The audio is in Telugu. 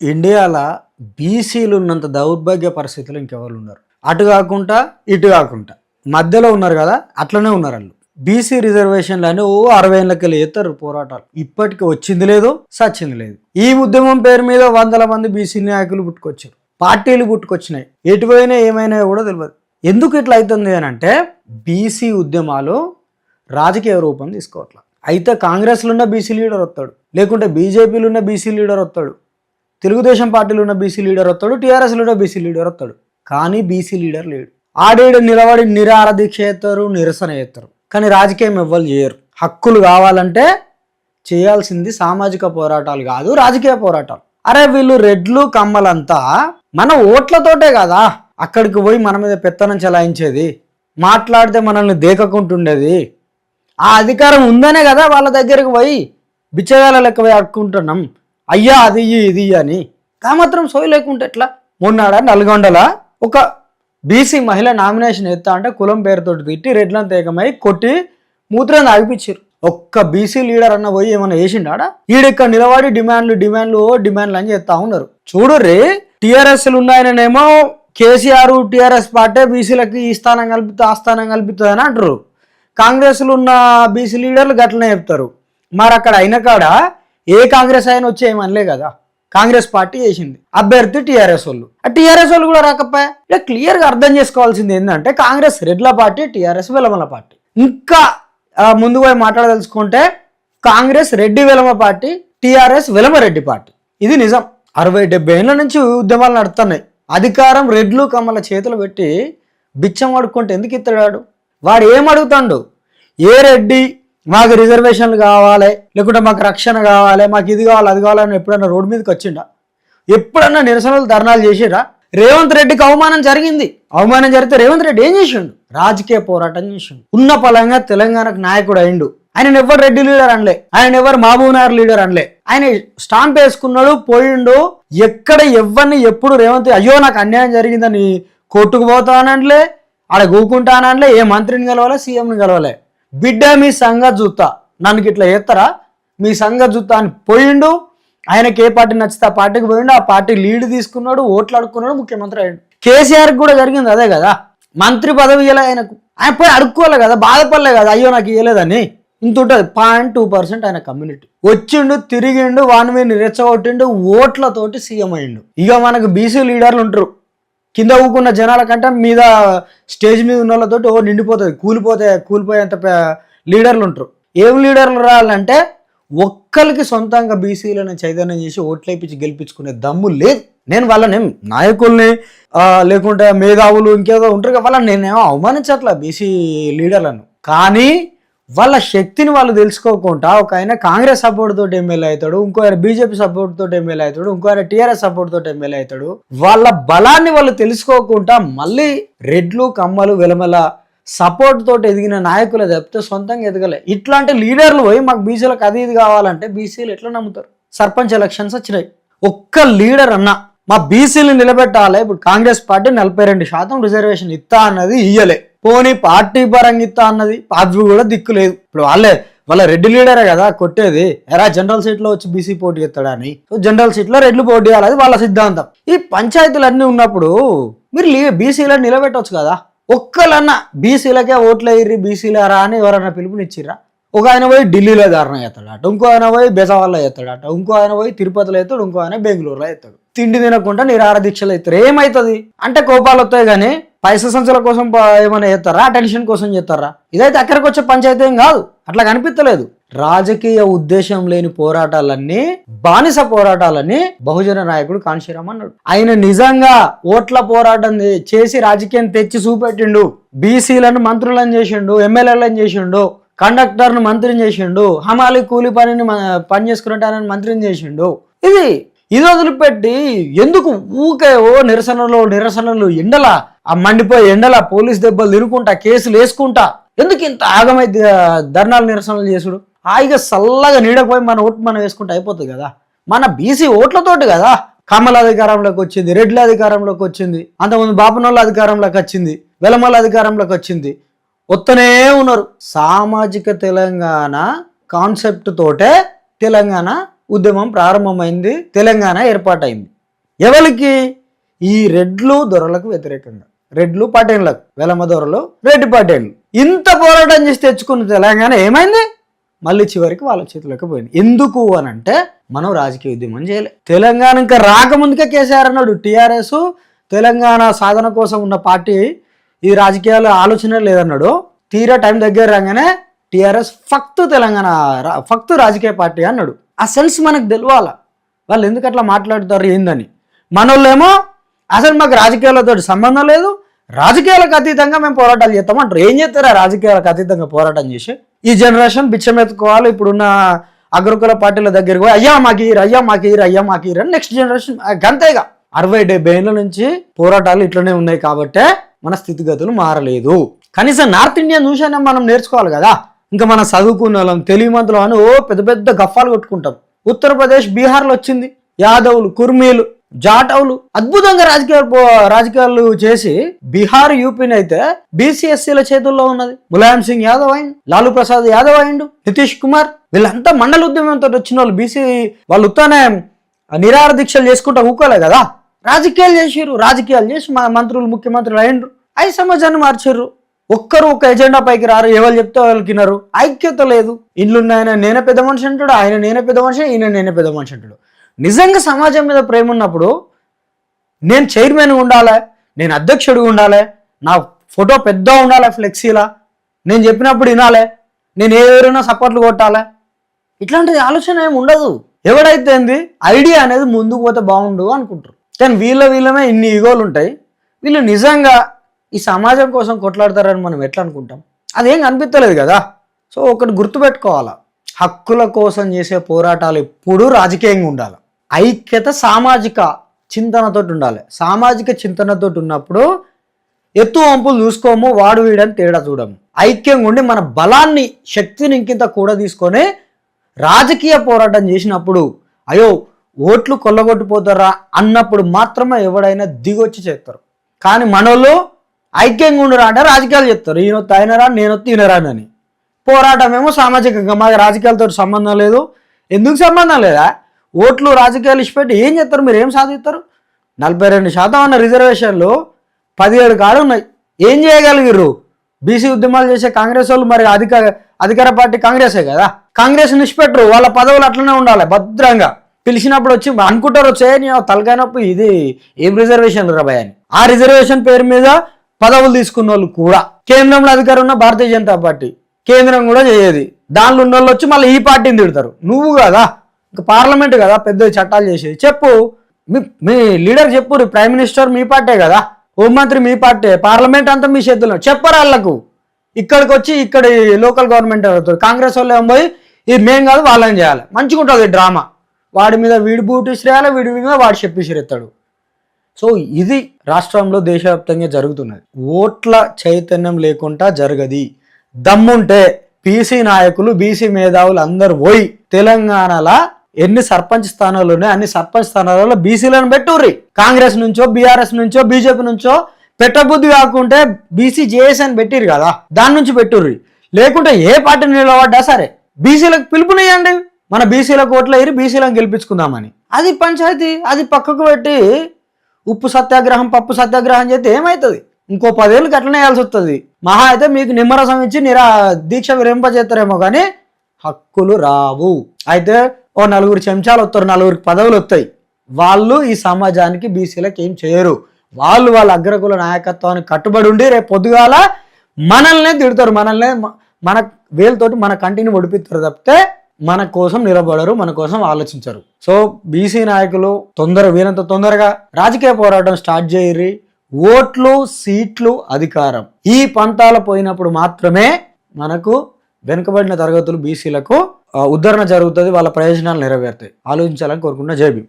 ఇండియాలో బీసీలు ఉన్నంత దౌర్భాగ్య పరిస్థితులు ఇంకెవరు ఉన్నారు. అటు కాకుండా ఇటు కాకుండా మధ్యలో ఉన్నారు కదా, అట్లనే ఉన్నారు వాళ్ళు. బీసీ రిజర్వేషన్లు అని 60 ఏళ్ళకి ఎత్తారు పోరాటాలు, ఇప్పటికి వచ్చింది లేదు, సచ్చింది లేదు. ఈ ఉద్యమం పేరు మీద వందల మంది బీసీ నాయకులు పుట్టుకొచ్చారు, పార్టీలు పుట్టుకొచ్చినాయి. ఎటువైనా ఏమైనా కూడా తెలియదు. ఎందుకు ఇట్లా అవుతుంది అని అంటే బీసీ ఉద్యమాలు రాజకీయ రూపం తీసుకోవట్లేదు. అయితే కాంగ్రెస్లో ఉన్న బీసీ లీడర్ వస్తాడు, లేకుంటే బీజేపీలో ఉన్న బీసీ లీడర్ వస్తాడు, తెలుగుదేశం పార్టీలో ఉన్న బీసీ లీడర్ వస్తాడు, టీఆర్ఎస్లో ఉన్న బీసీ లీడర్ వస్తాడు. కానీ బీసీ లీడర్ లేడు. ఆడేడు నిలబడి నిరాహార దీక్ష చేస్తారు, నిరసన చేస్తారు. కానీ రాజకీయం ఎవ్వరు చేయరు. హక్కులు కావాలంటే చేయాల్సింది సామాజిక పోరాటాలు కాదు, రాజకీయ పోరాటాలు. అరే వీళ్ళు రెడ్లు కమ్మలంతా మన ఓట్లతోటే కదా అక్కడికి పోయి మన మీద పెత్తనం చెలాయించేది, మాట్లాడితే మనల్ని దేకకుంటుండేది. ఆ అధికారం ఉందనే కదా వాళ్ళ దగ్గరికి పోయి బిచ్చగాల లెక్క పోయి అడుక్కుంటున్నాం, అయ్యా అది ఇది అని. మాత్రం సోయి లేకుంటే ఎట్లా? మొన్నాడ నల్గొండల ఒక బీసీ మహిళ నామినేషన్ ఎత్తా అంటే కులం పేరుతో తిట్టి రెడ్లను తేకమై కొట్టి మూత్రం తాగిపించారు. ఒక్క బీసీ లీడర్ అన్న పోయి ఏమన్నా వేసిండాడా? ఈడిక్కడ నిలబడి డిమాండ్లు అని చెప్తా ఉన్నారు. చూడుర్రి, టీఆర్ఎస్లు ఉన్నాయనేమో కేసీఆర్ టీఆర్ఎస్ పార్టీ బీసీలకి ఈ స్థానం కల్పితే ఆ స్థానం కల్పిస్తుంది అని అంటారు. కాంగ్రెస్లు ఉన్న బీసీ లీడర్లు గట్లనే చెప్తారు. మరి అక్కడ అయిన కాడ ఏ కాంగ్రెస్ అయినా వచ్చి ఏమనలే కదా, కాంగ్రెస్ పార్టీ చేసింది అభ్యర్థి టీఆర్ఎస్ వాళ్ళు. ఆ టీఆర్ఎస్ వాళ్ళు కూడా రాకపోయా? ఇలా క్లియర్గా అర్థం చేసుకోవాల్సింది ఏంటంటే కాంగ్రెస్ రెడ్ల పార్టీ, టీఆర్ఎస్ వెలమల పార్టీ. ఇంకా ముందు పోయి మాట్లాడదలుచుకుంటే Congress Reddy Velama party, TRS వెలమరెడ్డి party. ఇది నిజం. 60-70 ఏళ్ళ నుంచి ఉద్యమాలు నడుస్తున్నాయి. అధికారం రెడ్లు కమ్మల చేతులు పెట్టి బిచ్చం అడుక్కుంటే ఎందుకు ఇస్తాడు? వాడు ఏం అడుగుతాడు? ఏ రెడ్డి మాకు రిజర్వేషన్లు కావాలి, లేకుంటే మాకు రక్షణ కావాలి, మాకు ఇది కావాలి అది కావాలని ఎప్పుడన్నా రోడ్డు మీదకి వచ్చిండా? ఎప్పుడన్నా నిరసనలు ధర్నాలు చేసిరా? రేవంత్ రెడ్డికి అవమానం జరిగింది. అవమానం జరిగితే రేవంత్ రెడ్డి ఏం చేసిండు? రాజకీయ పోరాటం చేసిండు. ఉన్న పలంగా తెలంగాణకు నాయకుడు అయిండు. ఆయన ఎవరు రెడ్డి లీడర్ అనలే, ఆయన ఎవరు మహబూబ్నగర్ లీడర్ అనలే. ఆయన స్టాంప్ వేసుకున్నాడు, పోయిండు. ఎక్కడ ఎవరిని ఎప్పుడు రేవంత్ అయ్యో నాకు అన్యాయం జరిగిందని కోర్టుకు పోతానట్లే, ఆడ గూకుంటానట్లే, ఏ మంత్రిని కలవాలే, సీఎంని కలవాలే. బిడ్డ మీ సంగతి చూస్తా, నన్ను ఇట్లా చేస్తారా మీ సంగతి చూస్తా అని పోయిండు. ఆయనకి ఏ పార్టీ నచ్చితే ఆ పార్టీకి పోయిండు, ఆ పార్టీ లీడ్ తీసుకున్నాడు, ఓట్లు అడుక్కున్నాడు, ముఖ్యమంత్రి అయ్యాడు. కేసీఆర్కి కూడా జరిగింది అదే కదా. మంత్రి పదవి ఇవ్వలే ఆయనకు, ఆయన పోయి అడుక్కోలే కదా, బాధపడలే కదా అయ్యో నాకు ఇవ్వలేదని. ఇంత ఉంటుంది 0.2% ఆయన కమ్యూనిటీ. వచ్చిండు, తిరిగిండు, వాని మీద రెచ్చగొట్టిండు, ఓట్లతోటి సీఎం అయ్యిండు. ఇక మనకు బీసీ లీడర్లు ఉంటారు, కింద ఊకున్న జనాల కంటే మీద స్టేజ్ మీద ఉన్న వాళ్ళతో నిండిపోతుంది, కూలిపోయేంత లీడర్లు ఉంటారు. ఏం లీడర్లు రావాలంటే ఒక్కరికి సొంతంగా బీసీలను చైతన్యం చేసి ఓట్లేపించి గెలిపించుకునే దమ్ము లేదు. నేను వాళ్ళని నాయకుల్ని లేకుంటే మేధావులు ఇంకేదో ఉంటారు కదా, వాళ్ళని నేనేమో అవమానించట్లా బీసీ లీడర్లను. కానీ వాళ్ళ శక్తిని వాళ్ళు తెలుసుకోకుండా ఒక ఆయన కాంగ్రెస్ సపోర్ట్ తోటి ఎమ్మెల్యే అవుతాడు, ఇంకో ఆయన బీజేపీ సపోర్ట్ తోటి ఎమ్మెల్యే అవుతాడు, ఇంకో ఆయన టీఆర్ఎస్ సపోర్ట్ తోటి ఎమ్మెల్యే అవుతాడు. వాళ్ళ బలాన్ని వాళ్ళు తెలుసుకోకుండా మళ్ళీ రెడ్లు కమ్మలు వెలమల సపోర్ట్ తోటి ఎదిగిన నాయకులు తప్పితే సొంతంగా ఎదగలే. ఇట్లాంటి లీడర్లు పోయి మాకు బీసీలకు అది ఇది కావాలంటే బీసీలు ఎట్లా నమ్ముతారు? సర్పంచ్ ఎలక్షన్స్ వచ్చినాయి, ఒక్క లీడర్ అన్నా మా బీసీలు నిలబెట్టాలి, ఇప్పుడు కాంగ్రెస్ పార్టీ 42% రిజర్వేషన్ ఇస్తా అన్నది ఇయ్యలే, పోనీ పార్టీ పరంగా ఇస్తా అన్నది అవి కూడా దిక్కు లేదు. ఇప్పుడు వాళ్ళ రెడ్డి లీడరే కదా కొట్టేది, ఎరా జనరల్ సీట్లో వచ్చి బీసీ పోటీ చేస్తాడా అని. సో జనరల్ సీట్లో రెడ్లు పోటీ చేయాలి, అది వాళ్ళ సిద్ధాంతం. ఈ పంచాయతీలు అన్నీ ఉన్నప్పుడు మీరు బీసీలను నిలబెట్టవచ్చు కదా. ఒక్కలన్నా బీసీలకే ఓట్లు వేయర్రి, బీసీలరా అని ఎవరన్నా పిలుపునిచ్చిర్రా? ఒక ఆయన పోయి ఢిల్లీలో ధారణ చేస్తాడట, ఇంకో ఆయన పోయి బెజవాడలో చేస్తాడట, ఇంకో ఆయన పోయి తిరుపతిలో చేస్తాడు, ఇంకో ఆయన బెంగళూరులో చేస్తాడు. తిండి తినకుండా నిరాహార దీక్షలు అవుతారు. ఏమవుతుంది అంటే కోపాలు వస్తాయి కానీ పైసా సంచుల కోసం ఏమైనా చేస్తారా, అటెన్షన్ కోసం చేస్తారా? ఇదైతే అక్కడికి వచ్చే పంచాయతీ ఏం కాదు, అట్లా కనిపించలేదు. రాజకీయ ఉద్దేశం లేని పోరాటాలన్నీ, బానిస పోరాటాలన్నీ బహుజన నాయకుడు కాంశీరామ్ అన్నాడు. ఆయన నిజంగా ఓట్ల పోరాటం చేసి రాజకీయం తెచ్చి చూపెట్టిండు. బీసీలను మంత్రులను చేసిండు, ఎమ్మెల్యేలను చేసిండు, కండక్టర్ను మంత్రిని చేసిండు, హమాలి కూలి పని చేసుకున్నట్టు మంత్రిని చేసిండు. ఇది వదిలిపెట్టి ఎందుకు ఊకే నిరసనలు ఎండల ఆ మండిపోయి ఎండల పోలీస్ దెబ్బలు తిరుగుకుంటా కేసులు వేసుకుంటా ఎందుకు ఇంత ఆగమై ధర్నాలు నిరసనలు చేసుడు? హాయిగా చల్లగా నీడకపోయి మన ఓట్లు మనం వేసుకుంటే అయిపోతుంది కదా. మన బీసీ ఓట్లతోటి కదా కమల అధికారంలోకి వచ్చింది, రెడ్ల అధికారంలోకి వచ్చింది, అంతకుముందు బాపనోళ్ళ అధికారంలోకి వచ్చింది, వెలమల అధికారంలోకి వచ్చింది, వస్తూనే ఉన్నారు. సామాజిక తెలంగాణ కాన్సెప్ట్ తోటే తెలంగాణ ఉద్యమం ప్రారంభమైంది, తెలంగాణ ఏర్పాటైంది. ఎవరికి? ఈ రెడ్లు దొరలకు వ్యతిరేకంగా, రెడ్లు పటేన్లకు, వెలమ దొరలు రెడ్డి పటేన్లు ఇంత పోరాటం చేసి తెచ్చుకున్న తెలంగాణ ఏమైంది? మళ్ళీ చివరికి వాళ్ళ చేతులకు పోయింది. ఎందుకు అని అంటే మనం రాజకీయ ఉద్యమం చేయలే. తెలంగాణ ఇంకా రాకముందుకే కేసీఆర్ అన్నాడు టీఆర్ఎస్ తెలంగాణ సాధన కోసం ఉన్న పార్టీ, ఈ రాజకీయాల ఆలోచన లేదన్నాడు. తీరా టైం దగ్గర రాగానే టీఆర్ఎస్ ఫక్తు తెలంగాణ ఫక్తు రాజకీయ పార్టీ అన్నాడు. ఆ సెన్స్ మనకు తెలియాల, వాళ్ళు ఎందుకు అట్లా మాట్లాడుతారు ఏందని. మనోళ్ళేమో అసలు మాకు రాజకీయాలతో సంబంధం లేదు, రాజకీయాలకు అతీతంగా మేము పోరాటాలు చేస్తామంటారు. ఏం చేస్తారా రాజకీయాలకు అతీతంగా పోరాటం చేసి? ఈ జనరేషన్ బిచ్చమెత్తుకోవాలి. ఇప్పుడున్న అగ్రకుల పార్టీల దగ్గరికి పోయి అయ్యా మాకీరు, అయ్యా మాకీరు, అయ్యా మాకీరు అని నెక్స్ట్ జనరేషన్ గంతేగా. 60-70 ఏళ్ళ నుంచి పోరాటాలు ఇట్లనే ఉన్నాయి కాబట్టే మన స్థితిగతులు మారలేదు. కనీసం నార్త్ ఇండియా చూసైనా మనం నేర్చుకోవాలి కదా. ఇంకా మనం చదువుకున్న వాళ్ళం, తెలివిమంతులం అని పెద్ద పెద్ద గఫాలు కొట్టుకుంటాం. ఉత్తరప్రదేశ్, బీహార్లో వచ్చింది యాదవులు, కుర్మీలు, జాటవులు అద్భుతంగా రాజకీయాలు చేసి బీహార్, యూపీని అయితే బీసీఎస్సీల చేతుల్లో ఉన్నది. ములాయం సింగ్ యాదవ్ అయిండు, లాలూ ప్రసాద్ యాదవ్ అయిండు, నితీష్ కుమార్, వీళ్ళంతా మండల ఉద్యమంతో వచ్చిన వాళ్ళు. బీసీ వాళ్ళు ఉత్తానే నిరాహార దీక్షలు చేసుకుంటా ఊకోలే కదా, రాజకీయాలు చేసిర్రు. రాజకీయాలు చేసి మా మంత్రులు, ముఖ్యమంత్రులు అయిండ్రు. అయి సమాజాన్ని మార్చిర్రు. ఒక్కరు ఒక ఎజెండా పైకి రారు, ఎవరు చెప్తే వాళ్ళకి వినరు. ఐక్యత లేదు. ఇండ్లున్న ఆయన నేనే పెద్ద మనిషి అంటాడు, ఆయన నేనే పెద్ద మనిషి, ఈయన నేనే పెద్ద మనిషి అంటాడు. నిజంగా సమాజం మీద ప్రేమ ఉన్నప్పుడు నేను చైర్మన్ ఉండాలి, నేను అధ్యక్షుడు ఉండాలి, నా ఫోటో పెద్ద ఉండాలి ఫ్లెక్సీలా, నేను చెప్పినప్పుడు వినాలి, నేను ఎవరైనా సపోర్ట్లు కొట్టాలి, ఇట్లాంటిది ఆలోచన ఏమి ఉండదు. ఎవడైతే ఐడియా అనేది ముందుకు పోతే బాగుండు అనుకుంటారు. కానీ వీళ్ళమే ఇన్ని ఈగోలు ఉంటాయి. వీళ్ళు నిజంగా ఈ సమాజం కోసం కొట్లాడతారని మనం ఎట్లా అనుకుంటాం? అదేం కనిపించలేదు కదా. సో ఒకటి గుర్తుపెట్టుకోవాలా, హక్కుల కోసం చేసే పోరాటాలు ఎప్పుడూ రాజకీయంగా ఉండాలి. ఐక్యత సామాజిక చింతనతో ఉండాలి. సామాజిక చింతనతో ఉన్నప్పుడు ఎత్తు వంపులు చూసుకోము, వాడు వీడని తేడా చూడము. ఐక్యంగా ఉండి మన బలాన్ని, శక్తిని ఇంకింత కూడా తీసుకొని రాజకీయ పోరాటం చేసినప్పుడు అయ్యో ఓట్లు కొల్లగొట్టిపోతారా అన్నప్పుడు మాత్రమే ఎవడైనా దిగొచ్చి చేస్తారు. కానీ మనోళ్ళు ఐక్యంగా ఉండరా అంటే రాజకీయాలు చెప్తారు. ఈయనొత్తి ఆయనరా, నేనొత్తి ఈయనరానని. పోరాటం ఏమో సామాజికంగా, మాకు రాజకీయాలతో సంబంధం లేదు. ఎందుకు సంబంధం లేదా? ఓట్లు రాజకీయాలు ఇచ్చిపెట్టి ఏం చేస్తారు? మీరు ఏం సాధిస్తారు? 42% అన్న రిజర్వేషన్లు 17 కాళ్ళు ఉన్నాయి. ఏం చేయగలిగిర్రు? బీసీ ఉద్యమాలు చేసే కాంగ్రెస్ వాళ్ళు మరి అధికార పార్టీ కాంగ్రెసే కదా. కాంగ్రెస్ నిష్పెట్టరు, వాళ్ళ పదవులు అట్లనే ఉండాలి భద్రంగా. పిలిచినప్పుడు వచ్చి అనుకుంటారు వచ్చే తలకాయ నొప్పి, ఇది ఏం రిజర్వేషన్లు రాబాయ్ అని. ఆ రిజర్వేషన్ పేరు మీద పదవులు తీసుకున్న వాళ్ళు కూడా కేంద్రంలో అధికారం ఉన్న భారతీయ జనతా పార్టీ, కేంద్రం కూడా చేయదు. దానిలో ఉన్న వాళ్ళు వచ్చి మళ్ళీ ఈ పార్టీని తిడతారు. నువ్వు కదా ఇంకా పార్లమెంట్ కదా పెద్ద చట్టాలు చేసేది. చెప్పు, మీ లీడర్ చెప్పు, ప్రైమ్ మినిస్టర్ మీ పార్టీ కదా, హోంమంత్రి మీ పార్టీ, పార్లమెంట్ అంతా మీ చేతుల్లో. చెప్పరు వాళ్ళకు. ఇక్కడికి వచ్చి ఇక్కడ లోకల్ గవర్నమెంట్ అవుతుంది. కాంగ్రెస్ వాళ్ళు ఏం పోయి ఇది మేం కాదు వాళ్ళని చేయాలి. మంచిగా ఉంటుంది డ్రామా. వాడి మీద వీడి బూటి శ్రేయాలి, వీడి మీద వాడు చెప్పి శ్రేస్తాడు. సో ఇది రాష్ట్రంలో దేశవ్యాప్తంగా జరుగుతున్నది. ఓట్ల చైతన్యం లేకుండా జరగది. దమ్ముంటే బీసీ నాయకులు, బీసీ మేధావులు అందరు పోయి తెలంగాణలో ఎన్ని సర్పంచ్ స్థానాలు ఉన్నాయి అన్ని సర్పంచ్ స్థానాలలో బీసీలను పెట్టుర్రి. కాంగ్రెస్ నుంచో, బీఆర్ఎస్ నుంచో, బీజేపీ నుంచో పెట్టబుద్ధి కాకుంటే బీసీ జేఎస్ అని పెట్టిరు కదా, దాని నుంచి పెట్టుర్రి. లేకుంటే ఏ పార్టీ నిలబడ్డా సరే బీసీలకు పిలుపునియండి, మన బీసీలకు ఓట్లు వేయరు, బీసీలను గెలిపించుకుందామని. అది పంచాయతీ. అది పక్కకు పెట్టి ఉప్పు సత్యాగ్రహం, పప్పు సత్యాగ్రహం చేస్తే ఏమవుతుంది? ఇంకో 10 ఏళ్ళకి అట్లనే వేయాల్సి వస్తుంది. మహా అయితే మీకు నిమ్మరసం ఇచ్చి దీక్ష విరింపజేస్తారేమో కానీ హక్కులు రావు. అయితే ఓ 4 చెంచాలు వస్తారు, 4 పదవులు వస్తాయి. వాళ్ళు ఈ సమాజానికి బీసీలకు ఏం చేయరు. వాళ్ళు వాళ్ళ అగ్రకుల నాయకత్వానికి కట్టుబడి ఉండి రేపు పొద్దుగాల మనల్నే తిడతారు, మనల్నే మన వేలుతోటి మన కంటిని ఒడిపిస్తారు తప్పితే మన కోసం నిలబడరు, మన కోసం ఆలోచించరు. సో బీసీ నాయకులు వీరంత తొందరగా రాజకీయ పోరాటం స్టార్ట్ చేయరి. ఓట్లు, సీట్లు, అధికారం ఈ పంతాల పోయినప్పుడు మాత్రమే మనకు వెనుకబడిన తరగతులు బీసీలకు ఉద్ధరణ జరుగుతుంది, వాళ్ళ ప్రయోజనాలు నెరవేరుతాయి. ఆలోచించాలని కోరుకున్న జై భీమ్.